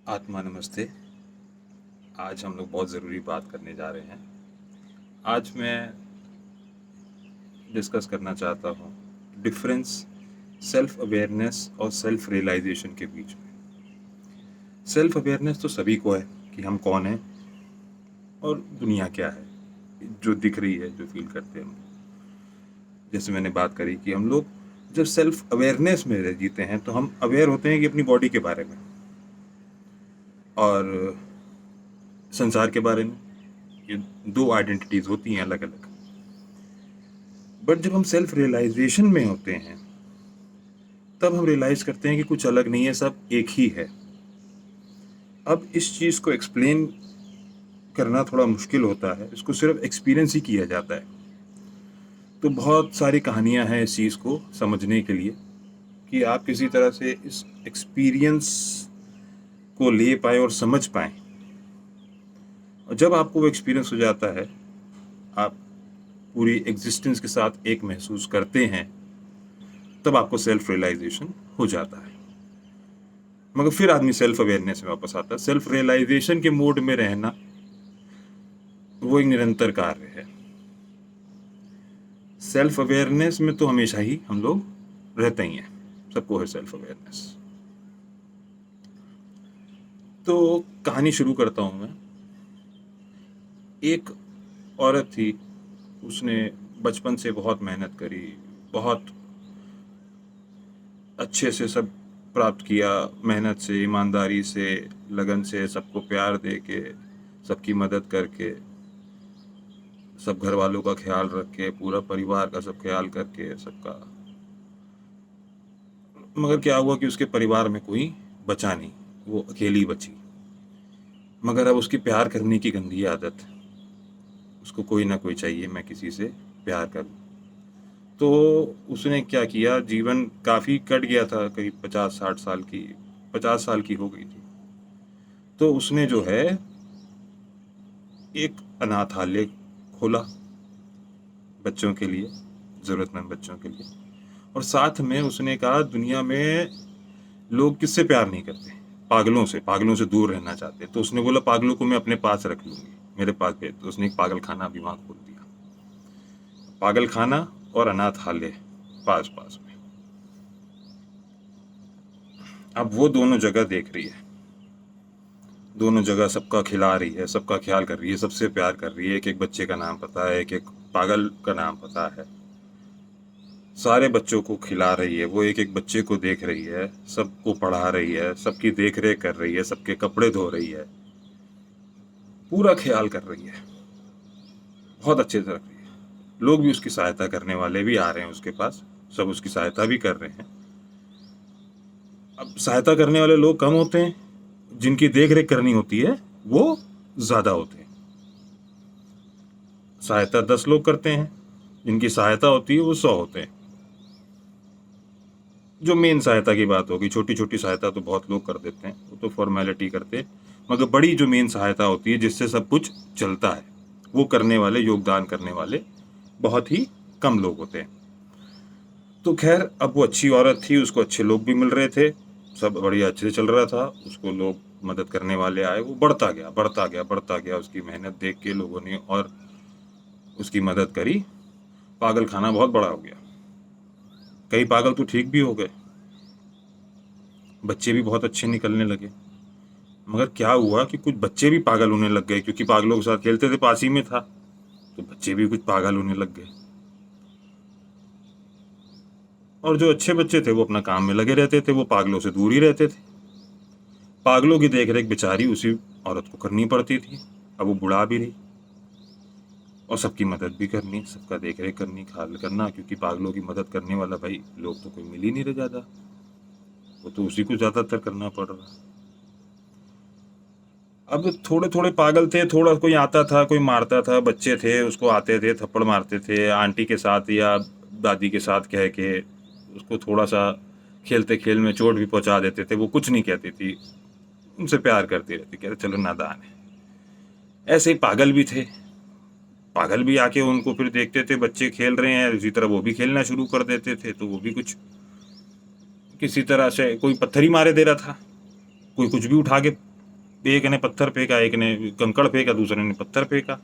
आत्मा नमस्ते। आज हम लोग बहुत ज़रूरी बात करने जा रहे हैं। आज मैं डिस्कस करना चाहता हूँ डिफरेंस सेल्फ अवेयरनेस और सेल्फ रियलाइजेशन के बीच में। सेल्फ अवेयरनेस तो सभी को है कि हम कौन हैं और दुनिया क्या है, जो दिख रही है, जो फील करते हैं हम। जैसे मैंने बात करी कि हम लोग जब सेल्फ अवेयरनेस में रह जीते हैं तो हम अवेयर होते हैं कि अपनी बॉडी के बारे में और संसार के बारे में। ये दो आइडेंटिटीज़ होती हैं अलग अलग। बट जब हम सेल्फ रियलाइजेशन में होते हैं तब हम रियलाइज करते हैं कि कुछ अलग नहीं है, सब एक ही है। अब इस चीज़ को एक्सप्लेन करना थोड़ा मुश्किल होता है, इसको सिर्फ एक्सपीरियंस ही किया जाता है। तो बहुत सारी कहानियां हैं इस चीज़ को समझने के लिए कि आप किसी तरह से इस एक्सपीरियंस को ले पाए और समझ पाए। और जब आपको वो एक्सपीरियंस हो जाता है, आप पूरी एग्जिस्टेंस के साथ एक महसूस करते हैं, तब आपको सेल्फ रियलाइजेशन हो जाता है। मगर फिर आदमी सेल्फ अवेयरनेस में वापस आता है। सेल्फ रियलाइजेशन के मोड में रहना वो एक निरंतर कार्य है। सेल्फ अवेयरनेस में तो हमेशा ही हम लोग रहते ही हैं, सबको है सेल्फ अवेयरनेस। तो कहानी शुरू करता हूं मैं। एक औरत थी, उसने बचपन से बहुत मेहनत करी, बहुत अच्छे से सब प्राप्त किया, मेहनत से, ईमानदारी से, लगन से, सबको प्यार दे के, सबकी मदद करके, सब घर वालों का ख्याल रख के, पूरा परिवार का सब ख्याल करके सबका। मगर क्या हुआ कि उसके परिवार में कोई बचा नहीं, वो अकेली बची। मगर अब उसकी प्यार करने की गंदी आदत, उसको कोई ना कोई चाहिए, मैं किसी से प्यार करूं। तो उसने क्या किया, जीवन काफ़ी कट गया था, करीब 50-60 साल की, 50 साल की हो गई थी। तो उसने जो है एक अनाथालय खोला बच्चों के लिए, ज़रूरतमंद बच्चों के लिए। और साथ में उसने कहा दुनिया में लोग किससे प्यार नहीं करते, पागलों से, पागलों से दूर रहना चाहते। तो उसने बोला पागलों को मैं अपने पास रख लूंगी, मेरे पास भेज। तो उसने एक पागल खाना भी वहाँ खोल दिया। पागल खाना और अनाथालय पास पास में। अब वो दोनों जगह देख रही है, दोनों जगह सबका खिला रही है, सबका ख्याल कर रही है, सबसे प्यार कर रही है। एक एक बच्चे का नाम पता है, एक एक पागल का नाम पता है, सारे बच्चों को खिला रही है। वो एक एक बच्चे को देख रही है, सबको पढ़ा रही है, सबकी देख रेख कर रही है, सबके कपड़े धो रही है, पूरा ख्याल कर रही है, बहुत अच्छे से रख रही है। लोग भी उसकी सहायता करने वाले भी आ रहे हैं उसके पास, सब उसकी सहायता भी कर रहे हैं। अब सहायता करने वाले लोग कम होते हैं, जिनकी देख रेख करनी होती है वो ज़्यादा होते हैं। सहायता 10 लोग करते हैं, जिनकी सहायता होती है वो 100 होते हैं। जो मेन सहायता की बात होगी, छोटी छोटी सहायता तो बहुत लोग कर देते हैं, वो तो फॉर्मेलिटी करते हैं। मगर बड़ी जो मेन सहायता होती है, जिससे सब कुछ चलता है, वो करने वाले, योगदान करने वाले बहुत ही कम लोग होते हैं। तो खैर, अब वो अच्छी औरत थी, उसको अच्छे लोग भी मिल रहे थे, सब बढ़िया अच्छे से चल रहा था, उसको लोग मदद करने वाले आए। वो बढ़ता गया, बढ़ता गया, बढ़ता गया। उसकी मेहनत देख के लोगों ने और उसकी मदद करी। पागल खाना बहुत बड़ा हो गया, कई पागल तो ठीक भी हो गए, बच्चे भी बहुत अच्छे निकलने लगे। मगर क्या हुआ कि कुछ बच्चे भी पागल होने लग गए, क्योंकि पागलों के साथ खेलते थे, पास ही में था, तो बच्चे भी कुछ पागल होने लग गए। और जो अच्छे बच्चे थे वो अपना काम में लगे रहते थे, वो पागलों से दूर ही रहते थे। पागलों की देख रेख बेचारी उसी औरत को करनी पड़ती थी। अब वो बुढ़ा भी रही और सबकी मदद भी करनी, सबका देख रेख करनी, ख्याल करना, क्योंकि पागलों की मदद करने वाला भाई लोग तो कोई मिल ही नहीं रहे ज़्यादा, वो तो उसी को ज़्यादातर करना पड़ रहा। अब थोड़े थोड़े पागल थे, थोड़ा कोई आता था, कोई मारता था, बच्चे थे उसको आते थे, थप्पड़ मारते थे, आंटी के साथ या दादी के साथ कह के उसको थोड़ा सा खेलते खेल में चोट भी पहुंचा देते थे। वो कुछ नहीं कहती थी, उनसे प्यार करती रहती, कहते चलो नादान है। ऐसे ही पागल भी थे, पागल भी आके उनको फिर देखते थे बच्चे खेल रहे हैं, इसी तरह वो भी खेलना शुरू कर देते थे। तो वो भी कुछ किसी तरह से, कोई पत्थर ही मारे दे रहा था, कोई कुछ भी उठा के एक ने पत्थर फेंका, एक ने कंकड़ फेंका, दूसरे ने पत्थर फेंका,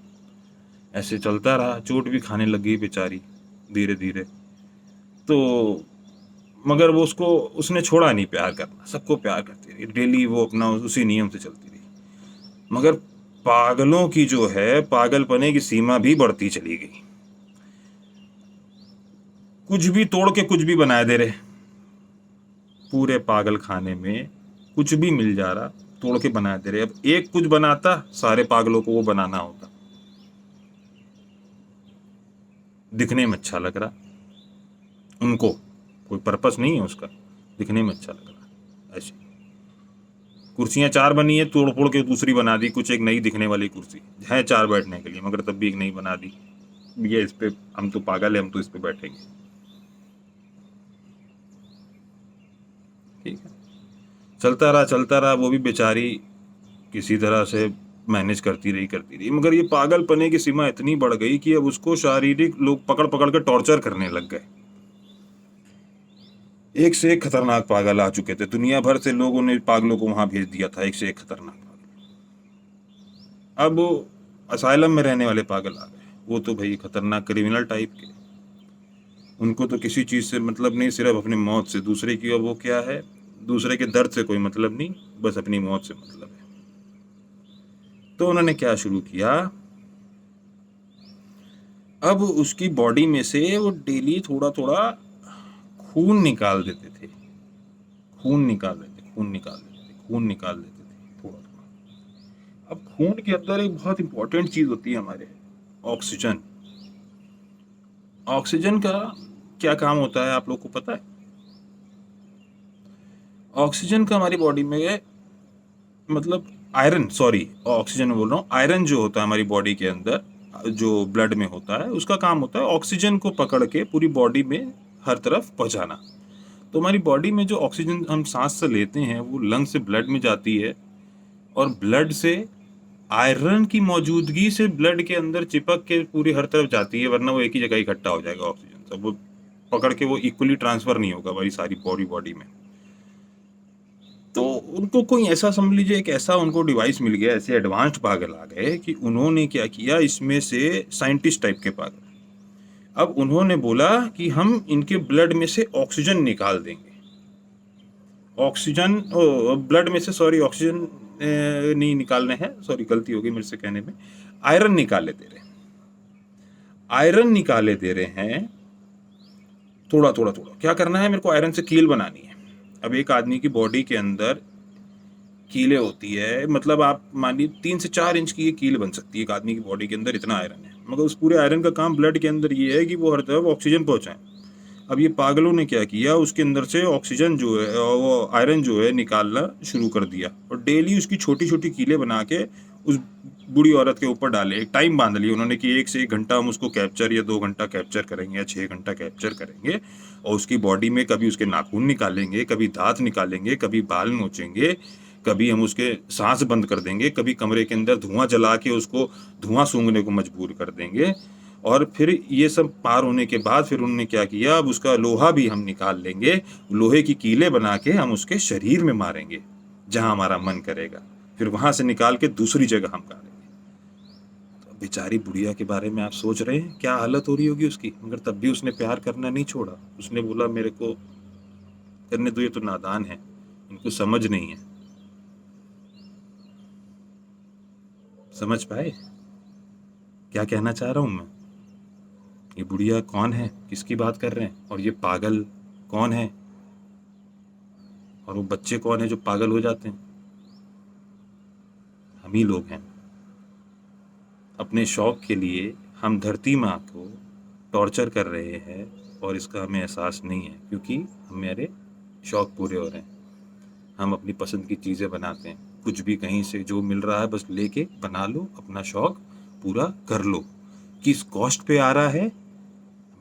ऐसे चलता रहा। चोट भी खाने लग गई बेचारी धीरे धीरे। तो मगर वो उसने छोड़ा नहीं प्यार करना, सबको प्यार करती रही, डेली वो अपना उसी नियम से चलती रही। मगर पागलों की जो है पागलपने की सीमा भी बढ़ती चली गई। कुछ भी तोड़ के कुछ भी बना दे रहे, पूरे पागल खाने में कुछ भी मिल जा रहा, तोड़ के बना दे रहे। अब एक कुछ बनाता, सारे पागलों को वो बनाना होता। दिखने में अच्छा लग रहा, उनको कोई पर्पस नहीं है उसका, दिखने में अच्छा लग रहा। ऐसे कुर्सियां 4 बनी है, तोड़ फोड़ के दूसरी बना दी, कुछ एक नई दिखने वाली कुर्सी है 4 बैठने के लिए, मगर तब भी एक नई बना दी। ये इस पे हम तो पागल है, हम तो इस पे बैठेंगे। ठीक है, चलता रहा। वो भी बेचारी किसी तरह से मैनेज करती रही, मगर ये पागलपने की सीमा इतनी बढ़ गई कि अब उसको शारीरिक लोग पकड़ पकड़ के टॉर्चर करने लग गए। एक से एक खतरनाक पागल आ चुके थे, दुनिया भर से लोगों ने पागलों को वहां भेज दिया था, एक से एक खतरनाक पागल। अब असाइलम में रहने वाले पागल आ गए, वो तो भाई खतरनाक क्रिमिनल टाइप के, उनको तो किसी चीज से मतलब नहीं, सिर्फ अपनी मौत से। दूसरे की वो क्या है, दूसरे के दर्द से कोई मतलब नहीं, बस अपनी मौत से मतलब है। तो उन्होंने क्या शुरू किया, अब उसकी बॉडी में से वो डेली थोड़ा थोड़ा खून निकाल देते थे, खून निकाल देते थे, थोड़ा थोड़ा। अब खून के अंदर एक बहुत इंपॉर्टेंट चीज होती है हमारे, ऑक्सीजन। ऑक्सीजन का क्या काम होता है आप लोग को पता है? ऑक्सीजन का हमारी बॉडी में मतलब आयरन, सॉरी ऑक्सीजन में बोल रहा हूँ, आयरन जो होता है हमारी बॉडी के अंदर जो ब्लड में होता है, उसका काम होता है ऑक्सीजन को पकड़ के पूरी बॉडी में हर तरफ पहुंचाना। तो हमारी बॉडी में जो ऑक्सीजन हम सांस से लेते हैं वो लंग से ब्लड में जाती है, और ब्लड से आयरन की मौजूदगी से ब्लड के अंदर चिपक के पूरी हर तरफ जाती है, वरना वो एक ही जगह इकट्ठा हो जाएगा ऑक्सीजन सब, वो पकड़ के वो इक्वली ट्रांसफर नहीं होगा हमारी सारी बॉडी में। तो उनको कोई ऐसा समझ लीजिए, एक ऐसा उनको डिवाइस मिल गया, ऐसे एडवांस्ड पागल आ गए कि उन्होंने क्या किया, इसमें से साइंटिस्ट टाइप के पागल, अब उन्होंने बोला कि हम इनके ब्लड में से ऑक्सीजन निकाल देंगे। ऑक्सीजन ब्लड में से, सॉरी ऑक्सीजन नहीं निकालने हैं, सॉरी गलती हो गई मेरे से कहने में, आयरन निकाले दे रहे हैं, आयरन निकाले दे रहे हैं थोड़ा थोड़ा थोड़ा। क्या करना है, मेरे को आयरन से कील बनानी है। अब एक आदमी की बॉडी के अंदर कीलें होती है, मतलब आप मानिए 3 से 4 इंच की ये कील बन सकती है एक आदमी की बॉडी के अंदर, इतना आयरन है। मगर उस पूरे आयरन का काम ब्लड के अंदर ये है कि वो हर तरफ ऑक्सीजन पहुंचाए। अब ये पागलों ने क्या किया, उसके अंदर से ऑक्सीजन जो है, वो आयरन जो है निकालना शुरू कर दिया, और डेली उसकी छोटी छोटी कीलें बना के उस बूढ़ी औरत के ऊपर डाले। एक टाइम बांध लिया उन्होंने कि 1 से 1 घंटा हम उसको कैप्चर, या 2 घंटा कैप्चर करेंगे, या 6 घंटा कैप्चर करेंगे, और उसकी बॉडी में कभी उसके नाखून निकालेंगे, कभी दांत निकालेंगे, कभी बाल नोचेंगे, कभी हम उसके सांस बंद कर देंगे, कभी कमरे के अंदर धुआं जला के उसको धुआं सूंघने को मजबूर कर देंगे। और फिर ये सब पार होने के बाद फिर उन्होंने क्या किया, अब उसका लोहा भी हम निकाल लेंगे, लोहे की कीलें बना के हम उसके शरीर में मारेंगे जहां हमारा मन करेगा, फिर वहां से निकाल के दूसरी जगह हम गाड़ेंगे। तो बेचारी बुढ़िया के बारे में आप सोच रहे हैं क्या हालत हो रही होगी उसकी, मगर तब भी उसने प्यार करना नहीं छोड़ा। उसने बोला मेरे को करने दो, ये तो नादान है, इनको समझ नहीं है। समझ पाए क्या कहना चाह रहा हूं मैं? ये बुढ़िया कौन है, किसकी बात कर रहे हैं, और ये पागल कौन है, और वो बच्चे कौन है जो पागल हो जाते हैं? हम ही लोग हैं। अपने शौक के लिए हम धरती माँ को टॉर्चर कर रहे हैं, और इसका हमें एहसास नहीं है, क्योंकि हमारे शौक पूरे हो रहे हैं। हम अपनी पसंद की चीज़ें बनाते हैं, कुछ भी कहीं से जो मिल रहा है बस लेके बना लो, अपना शौक पूरा कर लो। किस कॉस्ट पे आ रहा है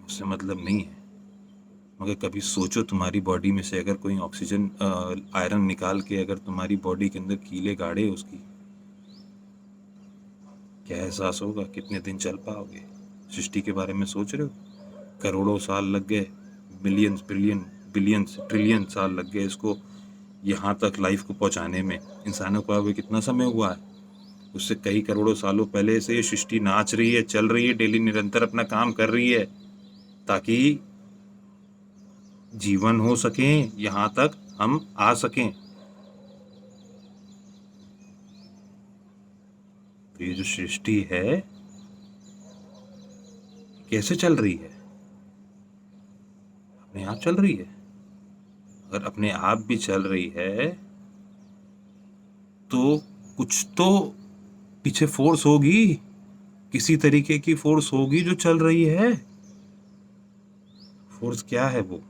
उससे मतलब नहीं है। मगर कभी सोचो, तुम्हारी बॉडी में से अगर कोई ऑक्सीजन आयरन निकाल के अगर तुम्हारी बॉडी के अंदर कीले गाड़े उसकी, क्या एहसास होगा, कितने दिन चल पाओगे? सृष्टि के बारे में सोच रहे हो? करोड़ों साल लग गए, मिलियंस बिलियन बिलियंस ट्रिलियन साल लग गए इसको यहाँ तक लाइफ को पहुँचाने में इंसानों को अभी कितना समय हुआ है? उससे कई करोड़ों सालों पहले से ये सृष्टि नाच रही है, चल रही है, डेली निरंतर अपना काम कर रही है ताकि जीवन हो सके, यहाँ तक हम आ सकें। तो ये जो सृष्टि है कैसे चल रही है? अपने आप चल रही है। अगर अपने आप भी चल रही है तो कुछ तो पीछे फोर्स होगी, किसी तरीके की फोर्स होगी जो चल रही है। फोर्स क्या है वो?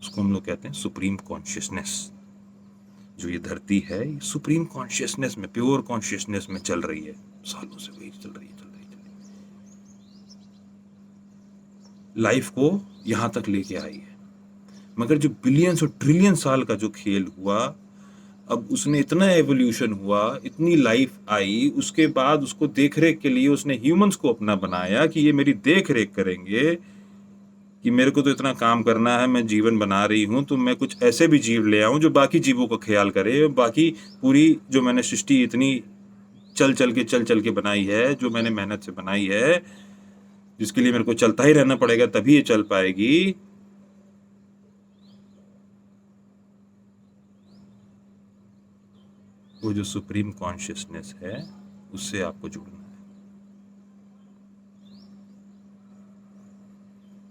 उसको हम लोग कहते हैं सुप्रीम कॉन्शियसनेस। जो ये धरती है ये सुप्रीम कॉन्शियसनेस में, प्योर कॉन्शियसनेस में चल रही है। सालों से वही चल रही है। लाइफ को यहां तक लेके आई है। मगर जो बिलियंस और ट्रिलियन साल का जो खेल हुआ, अब उसने इतना एवोल्यूशन हुआ, इतनी लाइफ आई, उसके बाद उसको देखरेख के लिए उसने ह्यूमंस को अपना बनाया कि ये मेरी देखरेख करेंगे, कि मेरे को तो इतना काम करना है, मैं जीवन बना रही हूँ, तो मैं कुछ ऐसे भी जीव ले आऊं जो बाकी जीवों का ख्याल करे। बाकी पूरी जो मैंने सृष्टि इतनी चल चल के बनाई है, जो मैंने मेहनत से बनाई है, जिसके लिए मेरे को चलता ही रहना पड़ेगा तभी ये चल पाएगी, वो जो सुप्रीम कॉन्शियसनेस है उससे आपको जुड़ना है,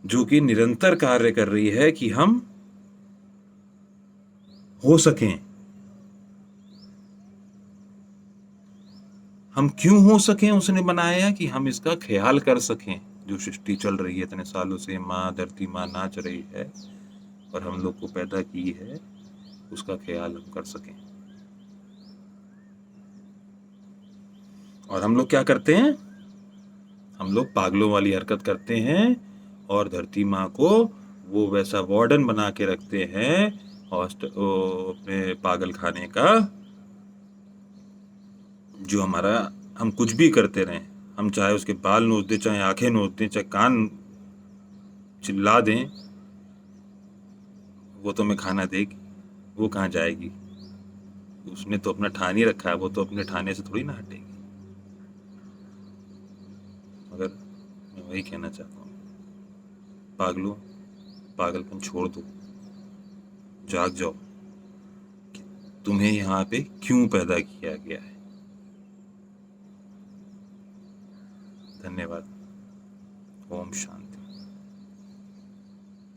जो कि निरंतर कार्य कर रही है कि हम हो सकें। हम क्यों हो सकें उसने बनाया कि हम इसका ख्याल कर सकें। जो सृष्टि चल रही है इतने सालों से, माँ धरती माँ नाच रही है और हम लोग को पैदा की है, उसका ख्याल हम कर सकें। और हम लोग क्या करते हैं? हम लोग पागलों वाली हरकत करते हैं और धरती माँ को वो वैसा वार्डन बना के रखते हैं अपने पागल खाने का, जो हमारा, हम कुछ भी करते रहें, हम चाहे उसके बाल नोच दें, चाहे आंखें नोच दें, चाहे कान चिल्ला दें, वो तो हमें खाना देगी। वो कहाँ जाएगी? उसने तो अपना ठान ही रखा है, वो तो अपने ठाने से थोड़ी ना हटेगी। मगर मैं वही कहना चाहता हूँ, पागलों, पागलपन छोड़ दो, जाग जाओ कि तुम्हें यहाँ पे क्यों पैदा किया गया है। धन्यवाद। ओम शांति।